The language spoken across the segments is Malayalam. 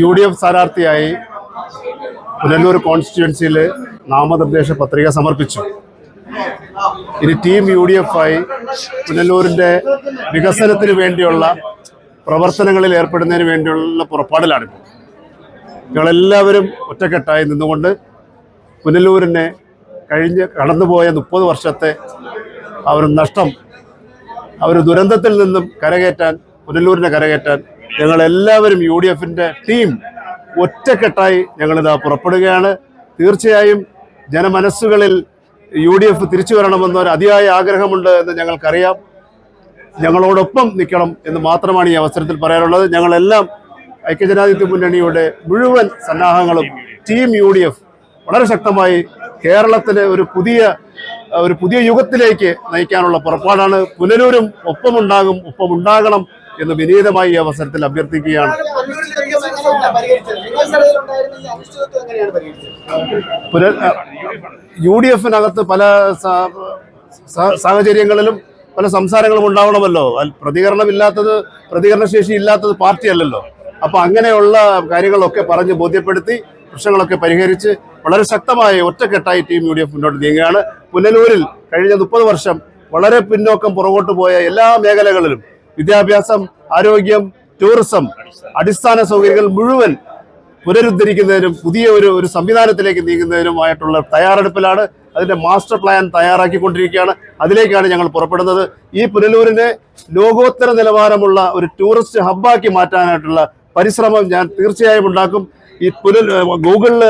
UDF സ്ഥാനാർത്ഥിയായി പുനലൂർ കോൺസ്റ്റിറ്റ്യുവൻസിയിൽ നാമനിർദ്ദേശ പത്രിക സമർപ്പിച്ചു. ഇനി ടീം UDF ആയി പുനലൂരിൻ്റെ വികസനത്തിന് വേണ്ടിയുള്ള പ്രവർത്തനങ്ങളിൽ ഏർപ്പെടുന്നതിന് വേണ്ടിയുള്ള പുറപ്പാടിലാണിപ്പോൾ. ഞങ്ങളെല്ലാവരും ഒറ്റക്കെട്ടായി നിന്നുകൊണ്ട് പുനലൂരിനെ കടന്നുപോയ 30 വർഷത്തെ ആ ഒരു നഷ്ടം, ആ ഒരു ദുരന്തത്തിൽ നിന്നും പുനലൂരിനെ കരകയറ്റാൻ ഞങ്ങളെല്ലാവരും UDFൻ്റെ ടീം ഒറ്റക്കെട്ടായി ഞങ്ങളിതാ പുറപ്പെടുകയാണ്. തീർച്ചയായും ജനമനസ്സുകളിൽ UDF തിരിച്ചു വരണമെന്നൊരു അതിയായ ആഗ്രഹമുണ്ട് എന്ന് ഞങ്ങൾക്കറിയാം. ഞങ്ങളോടൊപ്പം നിൽക്കണം എന്ന് മാത്രമാണ് ഈ അവസരത്തിൽ പറയാനുള്ളത്. ഞങ്ങളെല്ലാം ഐക്യജനാധിപത്യ മുന്നണിയുടെ മുഴുവൻ സന്നാഹങ്ങളും ടീം UDF വളരെ ശക്തമായി കേരളത്തിലെ ഒരു പുതിയ യുഗത്തിലേക്ക് നയിക്കാനുള്ള പുറപ്പാടാണ്. പുനലൂരും ഒപ്പമുണ്ടാകണം എന്ന് വിനീതമായി ഈ അവസരത്തിൽ അഭ്യർത്ഥിക്കുകയാണ്. UDFനകത്ത് പല സാഹചര്യങ്ങളിലും പല സംസാരങ്ങളും ഉണ്ടാവണമല്ലോ. പ്രതികരണശേഷി ഇല്ലാത്തത് പാർട്ടിയല്ലല്ലോ. അപ്പൊ അങ്ങനെയുള്ള കാര്യങ്ങളൊക്കെ പറഞ്ഞ് ബോധ്യപ്പെടുത്തി പ്രശ്നങ്ങളൊക്കെ പരിഹരിച്ച് വളരെ ശക്തമായ ഒറ്റക്കെട്ടായി ടീം UDF മുന്നോട്ട് നീങ്ങുകയാണ്. പുനലൂരിൽ കഴിഞ്ഞ 30 വർഷം വളരെ പിന്നോക്കം പുറകോട്ട് പോയ എല്ലാ മേഖലകളിലും വിദ്യാഭ്യാസം, ആരോഗ്യം, ടൂറിസം, അടിസ്ഥാന സൗകര്യങ്ങൾ മുഴുവൻ പുനരുദ്ധരിക്കുന്നതിനും പുതിയ ഒരു സംവിധാനത്തിലേക്ക് നീങ്ങുന്നതിനുമായിട്ടുള്ള തയ്യാറെടുപ്പിലാണ്. അതിന്റെ മാസ്റ്റർ പ്ലാൻ തയ്യാറാക്കിക്കൊണ്ടിരിക്കുകയാണ്. അതിലേക്കാണ് ഞങ്ങൾ പുറപ്പെടുന്നത്. ഈ പുനലൂരിനെ ലോകോത്തര നിലവാരമുള്ള ഒരു ടൂറിസ്റ്റ് ഹബ്ബാക്കി മാറ്റാനായിട്ടുള്ള പരിശ്രമം ഞാൻ തീർച്ചയായും ഉണ്ടാക്കും. ഈ ഗൂഗിളിൽ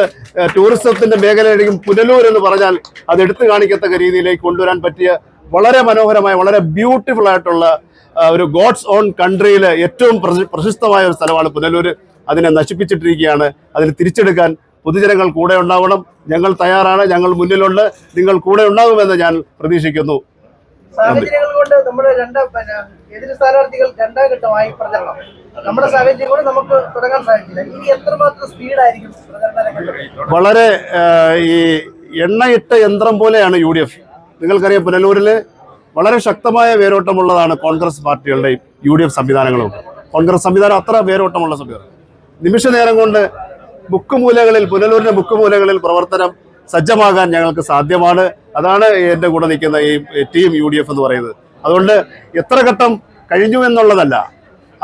ടൂറിസത്തിന്റെ മേഖലയിലേക്കും പുനലൂർ എന്ന് പറഞ്ഞാൽ അത് എടുത്തു കാണിക്കത്തക്ക രീതിയിലേക്ക് കൊണ്ടുവരാൻ പറ്റിയ വളരെ മനോഹരമായ, വളരെ ബ്യൂട്ടിഫുൾ ആയിട്ടുള്ള ഒരു ഗോഡ്സ് ഓൺ കൺട്രിയിലെ ഏറ്റവും പ്രശസ്തമായ ഒരു സ്ഥലമാണ് പുനലൂർ. അതിനെ നശിപ്പിച്ചിട്ടിരിക്കുകയാണ്. അതിന് തിരിച്ചെടുക്കാൻ പൊതുജനങ്ങൾ കൂടെ ഉണ്ടാവണം. ഞങ്ങൾ തയ്യാറാണ്, ഞങ്ങൾ മുന്നിലുണ്ട്, നിങ്ങൾ കൂടെ ഉണ്ടാകുമെന്ന് ഞാൻ പ്രതീക്ഷിക്കുന്നു. സാഹചര്യങ്ങൾ കൊണ്ട് നമ്മുടെ എതിർ സ്ഥാനാർത്ഥികൾ രണ്ടാം ഘട്ടമായി പ്രചരണം, നമ്മുടെ സാഹചര്യം കൊണ്ട് നമുക്ക് തുടങ്ങാൻ സാധിക്കില്ല. ഇനി എത്രമാത്രം സ്പീഡായിരിക്കും പ്രചരണം? വളരെ ഈ എണ്ണയിട്ട യന്ത്രം പോലെയാണ് UDF. നിങ്ങൾക്കറിയാം, പുനലൂരിൽ വളരെ ശക്തമായ വേരോട്ടമുള്ളതാണ് കോൺഗ്രസ് പാർട്ടികളുടെയും UDF സംവിധാനങ്ങളും. കോൺഗ്രസ് സംവിധാനം അത്ര വേരോട്ടമുള്ള സംവിധാനം. നിമിഷ നേരം കൊണ്ട് പുനലൂരിന്റെ മുക്കുമൂലകളിൽ പ്രവർത്തനം സജ്ജമാകാൻ ഞങ്ങൾക്ക് സാധ്യമാണ്. അതാണ് എൻ്റെ കൂടെ നിൽക്കുന്ന ഈ ടീം UDF എന്ന് പറയുന്നത്. അതുകൊണ്ട് എത്ര ഘട്ടം കഴിഞ്ഞു എന്നുള്ളതല്ല,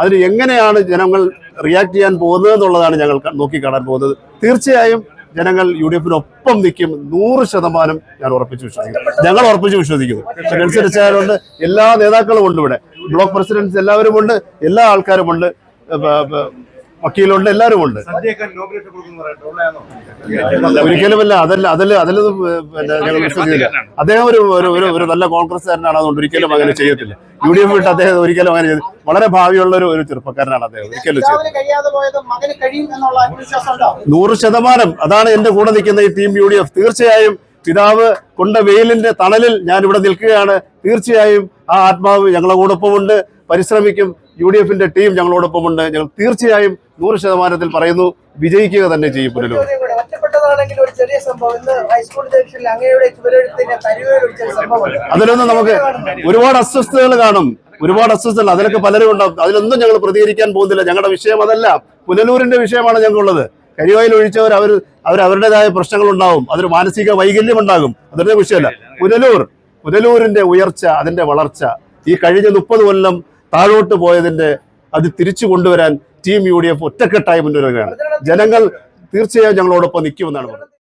അതിന് എങ്ങനെയാണ് ജനങ്ങൾ റിയാക്ട് ചെയ്യാൻ പോകുന്നത് എന്നുള്ളതാണ് ഞങ്ങൾ നോക്കിക്കാണാൻ പോകുന്നത്. തീർച്ചയായും ജനങ്ങൾ UDFനൊപ്പം നിൽക്കും 100% ഞങ്ങൾ ഉറപ്പിച്ചു വിശ്വസിക്കുന്നു. അനുസരിച്ചായതുകൊണ്ട് എല്ലാ നേതാക്കളും ഉണ്ട്, ഇവിടെ ബ്ലോക്ക് പ്രസിഡന്റ്സ് എല്ലാവരും ഉണ്ട്, എല്ലാ ആൾക്കാരും ഉണ്ട്, വക്കീലുണ്ട്, എല്ലാവരും ഉണ്ട്. ഒരിക്കലുമല്ല, അതിലൊന്നും ഞങ്ങൾ വിശ്വസിക്കില്ല. അദ്ദേഹം ഒരു നല്ല കോൺഗ്രസ്സുകാരനാണ്. അതുകൊണ്ട് ഒരിക്കലും അങ്ങനെ ചെയ്യത്തില്ല. UDF വിട്ട് അദ്ദേഹം ഒരിക്കലും അങ്ങനെ ചെയ്തു. വളരെ ഭാവിയുള്ള ഒരു ചെറുപ്പക്കാരനാണ് അദ്ദേഹം. ഒരിക്കലും 100%. അതാണ് എന്റെ കൂടെ നിൽക്കുന്ന ഈ ടീം UDF. തീർച്ചയായും പിതാവ് കൊണ്ട വെയിലിന്റെ തണലിൽ ഞാൻ ഇവിടെ നിൽക്കുകയാണ്. തീർച്ചയായും ആ ആത്മാവ് ഞങ്ങളെ കൂടൊപ്പമുണ്ട്, പരിശ്രമിക്കും. UDFന്റെ ടീം ഞങ്ങളോടൊപ്പമുണ്ട്. ഞങ്ങൾ തീർച്ചയായും 100% പറയുന്നു, വിജയിക്കുക തന്നെ ചെയ്യും. പുനലൂർ അതിലൊന്നും നമുക്ക് ഒരുപാട് അസ്വസ്ഥതകൾ കാണും, അതിലൊക്കെ പലരും ഉണ്ടാവും. അതിലൊന്നും ഞങ്ങൾ പ്രതികരിക്കാൻ പോകുന്നില്ല. ഞങ്ങളുടെ വിഷയം അതല്ല, പുനലൂരിന്റെ വിഷയമാണ് ഞങ്ങൾക്കുള്ളത്. കരിവായിൽ ഒഴിച്ചവർ അവരുടേതായ പ്രശ്നങ്ങളുണ്ടാവും, അതൊരു മാനസിക വൈകല്യം ഉണ്ടാകും. അതൊരു വിഷയമല്ല. പുനലൂരിന്റെ ഉയർച്ച, അതിന്റെ വളർച്ച, ഈ കഴിഞ്ഞ 30 കൊല്ലം താഴോട്ട് പോയതിന്റെ അത് തിരിച്ചു കൊണ്ടുവരാൻ ടീം UDF ഒറ്റക്കെട്ടായി മുന്നേറുകയാണ്. ജനങ്ങൾ തീർച്ചയായും ഞങ്ങളോടൊപ്പം നിൽക്കുമെന്നാണ് പറയുന്നത്.